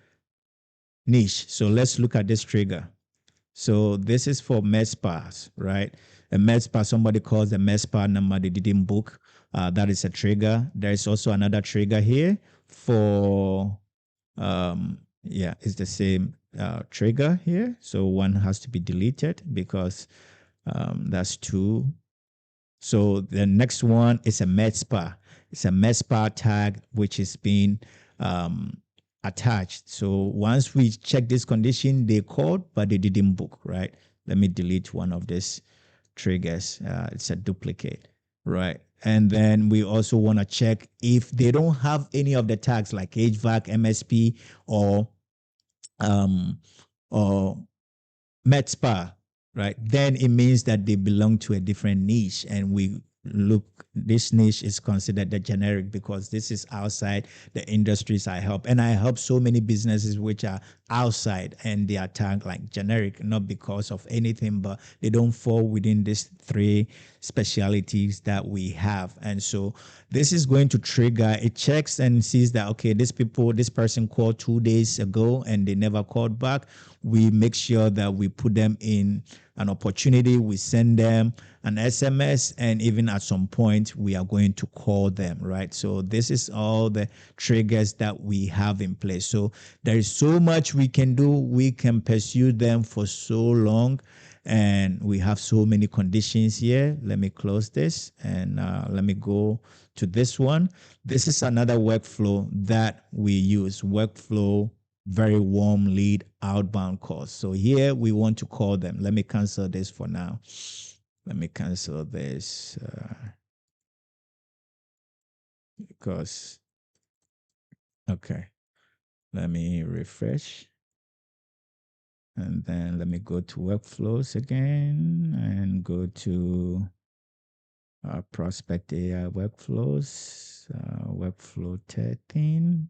niche. So let's look at this trigger. So this is for MedSpas, right? A MedSpa, somebody calls the MedSpa number, they didn't book. That is a trigger. There's also another trigger here for, it's the same trigger here. So one has to be deleted because that's two. So the next one is a MedSpa. It's a MedSpa tag, which is being attached. So once we check this condition, they called, but they didn't book, right? Let me delete one of these triggers. It's a duplicate, right? And then we also want to check if they don't have any of the tags like HVAC, MSP, or MedSpa, right? Then it means that they belong to a different niche, and this niche is considered the generic because this is outside the industries I help. And I help so many businesses which are outside and they are tagged like generic, not because of anything, but they don't fall within these three specialities that we have. And so this is going to trigger, it checks and sees that, okay, this person called 2 days ago and they never called back. We make sure that we put them in an opportunity. We send them an SMS, and even at some point we are going to call them, right? So this is all the triggers that we have in place. So there is so much we can do. We can pursue them for so long. And we have so many conditions here. Let me close this and let me go to this one. This is another workflow that we use. Workflow, very warm lead outbound calls. So here we want to call them. Let me cancel this for now. Let me cancel this because, okay, let me refresh. And then let me go to workflows again and go to prospect AI workflows, workflow 13.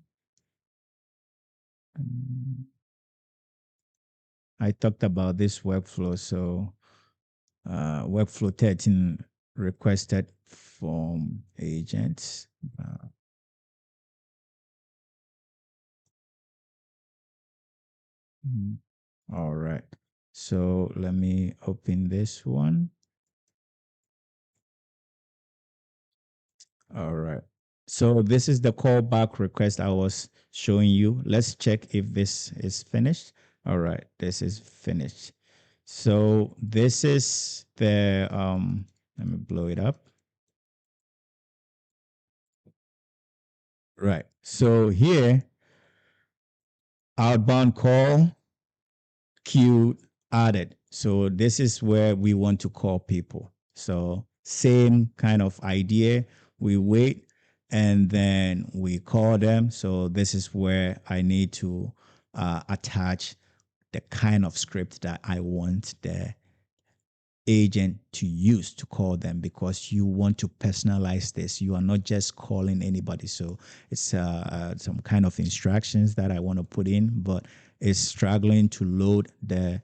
I talked about this workflow. So workflow 13 requested from agents. Mm, all right. So let me open this one. All right. So this is the callback request I was showing you. Let's check if this is finished. All right, this is finished. So this is the let me blow it up. Right. So here, outbound call queued added. So this is where we want to call people. So same kind of idea. We wait and then we call them. So this is where I need to attach the kind of script that I want the agent to use to call them, because you want to personalize this. You are not just calling anybody. So it's some kind of instructions that I want to put in, but it's struggling to load the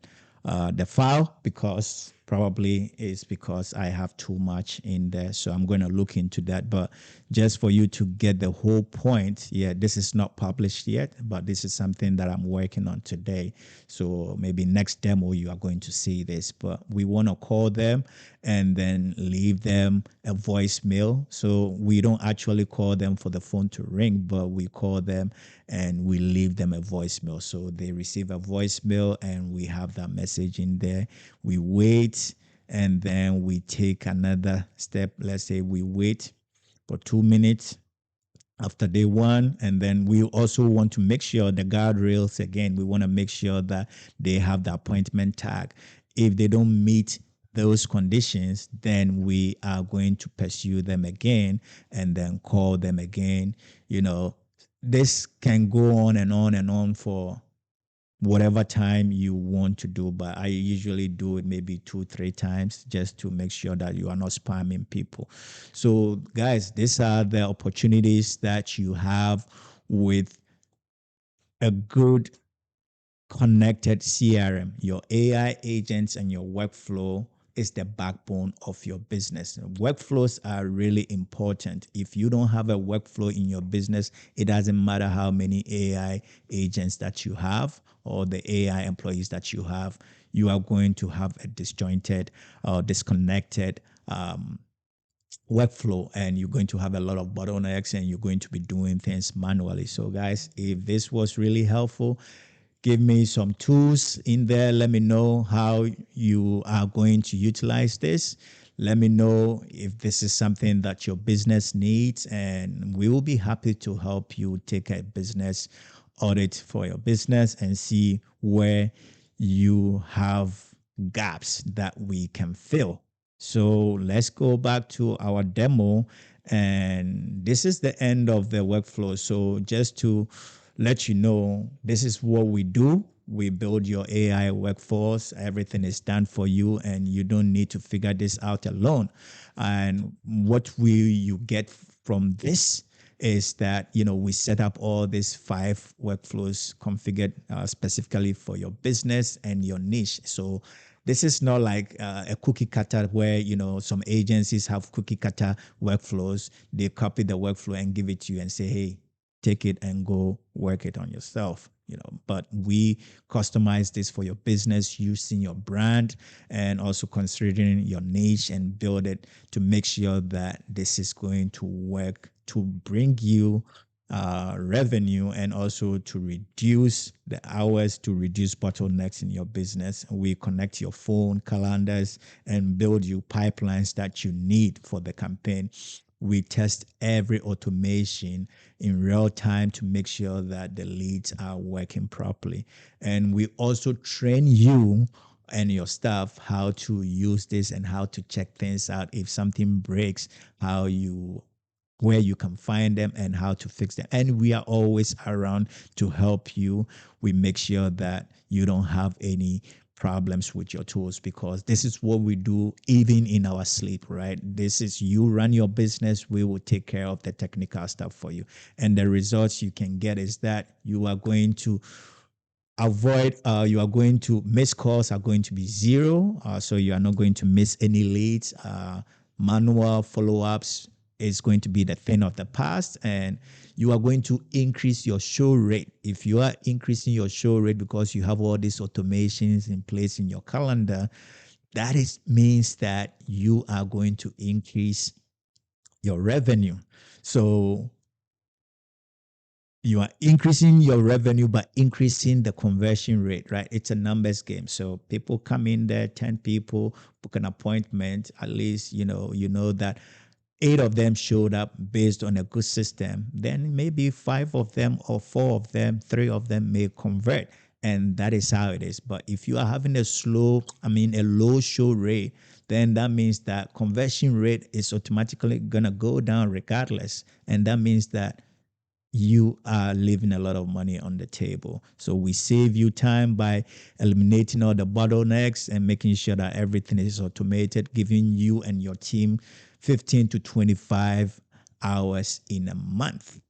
file because probably it's because I have too much in there. So I'm going to look into that. But just for you to get the whole point, yeah, this is not published yet, but this is something that I'm working on today. So maybe next demo, you are going to see this. But we want to call them and then leave them a voicemail. So we don't actually call them for the phone to ring, but we call them and we leave them a voicemail. So they receive a voicemail and we have that message in there. We wait and then we take another step. Let's say we wait for 2 minutes after day one. And then we also want to make sure the guardrails, again, we want to make sure that they have the appointment tag. If they don't meet those conditions, then we are going to pursue them again and then call them again. You know, this can go on and on and on for whatever time you want to do, but I usually do it maybe 2 3 times just to make sure that you are not spamming people. So guys, these are the opportunities that you have with a good connected CRM. Your AI agents and your workflow is the backbone of your business. Workflows are really important. If you don't have a workflow in your business, it doesn't matter how many AI agents that you have or the AI employees that you have, you are going to have a disjointed or disconnected workflow, and you're going to have a lot of bottlenecks and you're going to be doing things manually. So guys, if this was really helpful, give me some tools in there. Let me know how you are going to utilize this. Let me know if this is something that your business needs, and we will be happy to help you take a business audit for your business and see where you have gaps that we can fill. So let's go back to our demo. And this is the end of the workflow. So just to let you know, this is what we do. We build your AI workforce. Everything is done for you, and you don't need to figure this out alone. And what you get from this is that we set up all these 5 workflows configured specifically for your business and your niche. So this is not like a cookie cutter where some agencies have cookie cutter workflows. They copy the workflow and give it to you and say, hey, take it and go work it on yourself. But we customize this for your business using your brand and also considering your niche, and build it to make sure that this is going to work to bring you revenue, and also to reduce the hours, to reduce bottlenecks in your business. We connect your phone, calendars, and build you pipelines that you need for the campaign. We test every automation in real time to make sure that the leads are working properly. And we also train you and your staff how to use this and how to check things out. If something breaks, how you where you can find them and how to fix them. And we are always around to help you. We make sure that you don't have any problems with your tools, because this is what we do even in our sleep, right? This is, you run your business, we will take care of the technical stuff for you. And the results you can get is that you are going to avoid you are going to miss calls are going to be zero, so you are not going to miss any leads. Manual follow-ups is going to be the thing of the past, and you are going to increase your show rate. If you are increasing your show rate because you have all these automations in place in your calendar, that is means that you are going to increase your revenue. So you are increasing your revenue by increasing the conversion rate, right? It's a numbers game. So people come in there, 10 people, book an appointment. At least, you know that 8 of them showed up based on a good system. Then maybe 5 of them or 4 of them, 3 of them may convert. And that is how it is. But if you are having a low show rate, then that means that conversion rate is automatically going to go down regardless. And that means that you are leaving a lot of money on the table. So we save you time by eliminating all the bottlenecks and making sure that everything is automated, giving you and your team 15 to 25 hours in a month,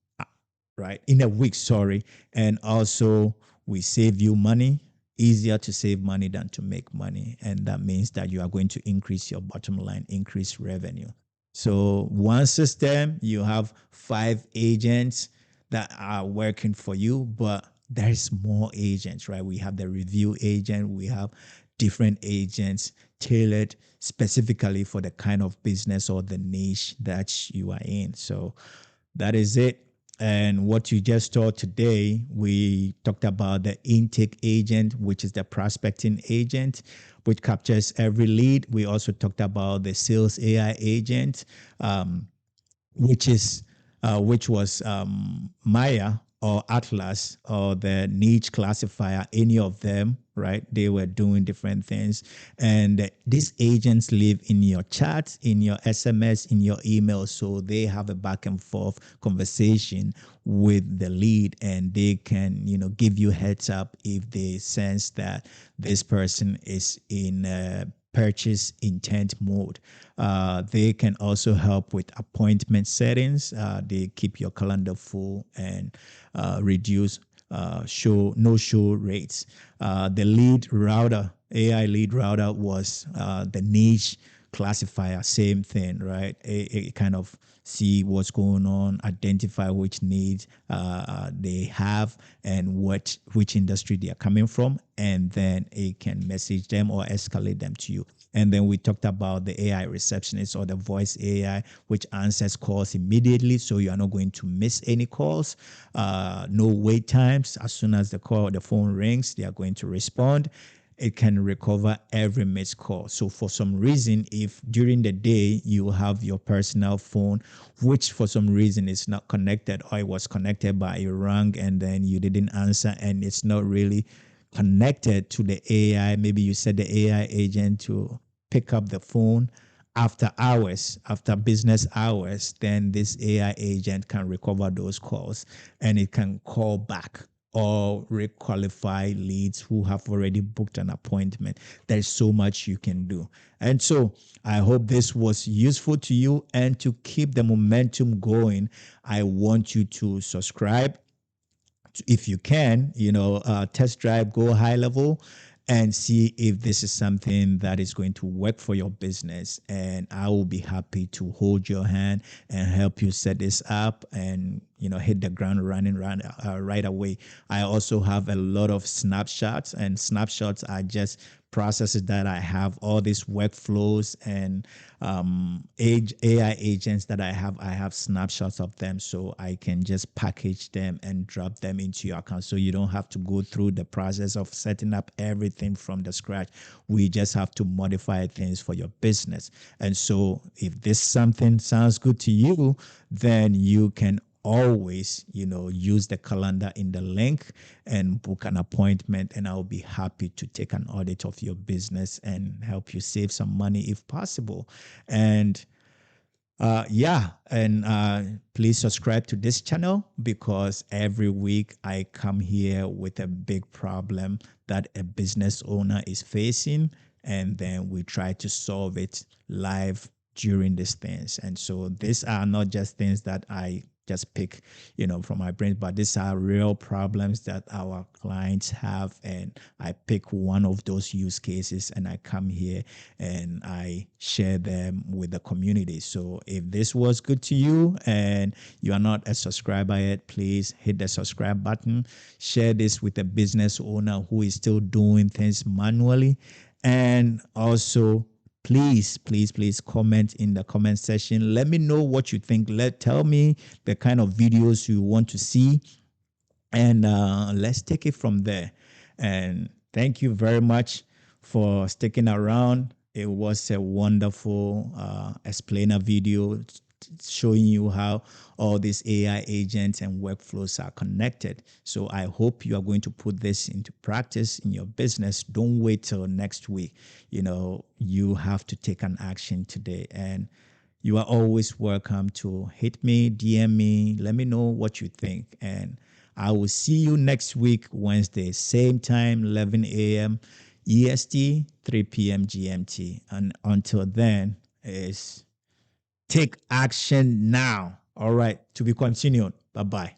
right? In a week, sorry. And also, we save you money. Easier to save money than to make money. And that means that you are going to increase your bottom line, increase revenue. So, one system, you have 5 agents that are working for you, but there's more agents, right? We have the review agent, we have different agents tailored specifically for the kind of business or the niche that you are in. So that is it. And what you just saw today, we talked about the intake agent, which is the prospecting agent, which captures every lead. We also talked about the sales AI agent, which is which was Maya or Atlas or the niche classifier, any of them, right? They were doing different things. And these agents live in your chat, in your SMS, in your email. So they have a back and forth conversation with the lead, and they can, give you heads up if they sense that this person is in purchase intent mode. They can also help with appointment settings. They keep your calendar full and reduce no show rates. The lead router, AI lead router, was the niche classifier, same thing, right? It kind of see what's going on, identify which needs they have and which industry they are coming from, and then it can message them or escalate them to you. And then we talked about the AI receptionist or the voice AI, which answers calls immediately, so you are not going to miss any calls. No wait times. As soon as the phone rings, they are going to respond. It can recover every missed call. So for some reason, if during the day you have your personal phone, which for some reason is not connected, or it was connected but you rang and then you didn't answer, and it's not really connected to the AI, maybe you set the AI agent to pick up the phone after hours, after business hours, then this AI agent can recover those calls and it can call back or requalify leads who have already booked an appointment. There's so much you can do. And so I hope this was useful to you. And to keep the momentum going, I want you to subscribe if you can, test drive GoHighLevel and see if this is something that is going to work for your business. And I will be happy to hold your hand and help you set this up and, hit the ground running right away. I also have a lot of snapshots, and snapshots are just processes that I have, all these workflows and AI agents that I have snapshots of them, so I can just package them and drop them into your account. So you don't have to go through the process of setting up everything from the scratch. We just have to modify things for your business. And so if this something sounds good to you, then you can always use the calendar in the link and book an appointment, and I'll be happy to take an audit of your business and help you save some money if possible. And yeah, and please subscribe to this channel, because every week I come here with a big problem that a business owner is facing, and then we try to solve it live during these things. And so these are not just things that I just pick, from my brain, but these are real problems that our clients have. And I pick one of those use cases and I come here and I share them with the community. So if this was good to you and you are not a subscriber yet, please hit the subscribe button. Share this with a business owner who is still doing things manually. And also, please comment in the comment section. Let me know what you think. Tell me the kind of videos you want to see, and let's take it from there. And thank you very much for sticking around. It was a wonderful explainer video showing you how all these AI agents and workflows are connected. So I hope you are going to put this into practice in your business. Don't wait till next week. You have to take an action today. And you are always welcome to hit me, DM me, let me know what you think. And I will see you next week, Wednesday, same time, 11 a.m. EST, 3 p.m. GMT. And until then, is take action now. All right, to be continued. Bye-bye.